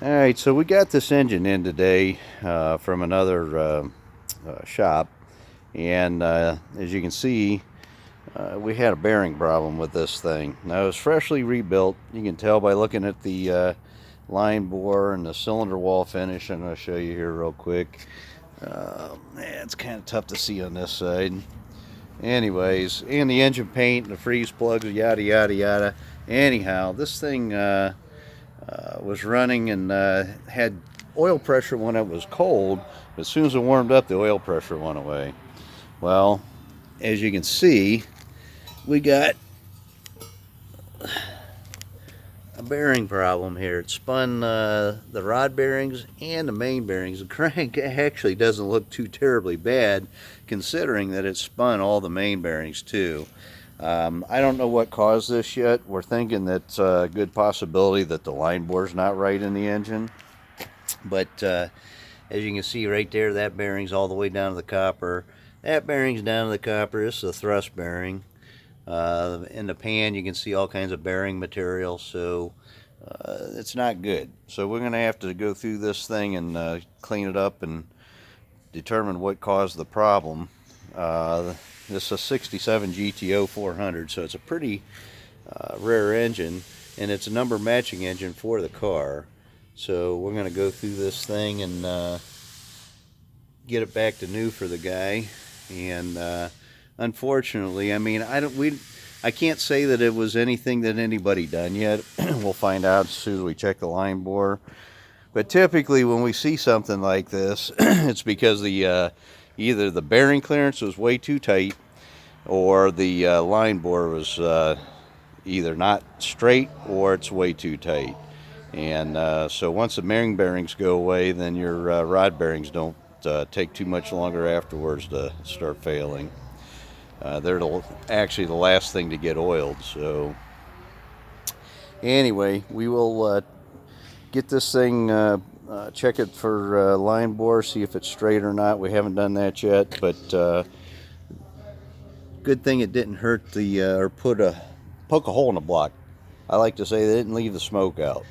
Alright, so we got this engine in today from another shop, and as you can see, we had a bearing problem with this thing. Now it was freshly rebuilt. You can tell by looking at the line bore and the cylinder wall finish. I'm going to show you here real quick. It's kind of tough to see on this side. Anyways, and the engine paint and the freeze plugs, yada yada yada. Anyhow, this thing was running and had oil pressure when it was cold. As soon as it warmed up, the oil pressure went away. Well, as you can see, we got a bearing problem here. It spun the rod bearings and the main bearings. The crank actually doesn't look too terribly bad, considering that it spun all the main bearings too. I don't know what caused this yet. We're thinking that's a good possibility that the line bore's not right in the engine. But as you can see right there, that bearing's all the way down to the copper. That bearing's down to the copper. This is a thrust bearing. In the pan you can see all kinds of bearing material, so it's not good. So we're going to have to go through this thing and clean it up and determine what caused the problem. This is a 67 GTO 400, so it's a pretty rare engine, and it's a number matching engine for the car. So we're going to go through this thing and get it back to new for the guy. And unfortunately, I mean, I can't say that it was anything that anybody done yet. We'll find out as soon as we check the line bore. But typically when we see something like this, it's because the either the bearing clearance was way too tight, or the line bore was either not straight or it's way too tight. And so once the main bearings go away, then your rod bearings don't take too much longer afterwards to start failing. They're actually the last thing to get oiled. So anyway, we will get this thing, check it for line bore, see if it's straight or not. We haven't done that yet, but good thing it didn't hurt the or poke a hole in the block. I like to say they didn't leave the smoke out.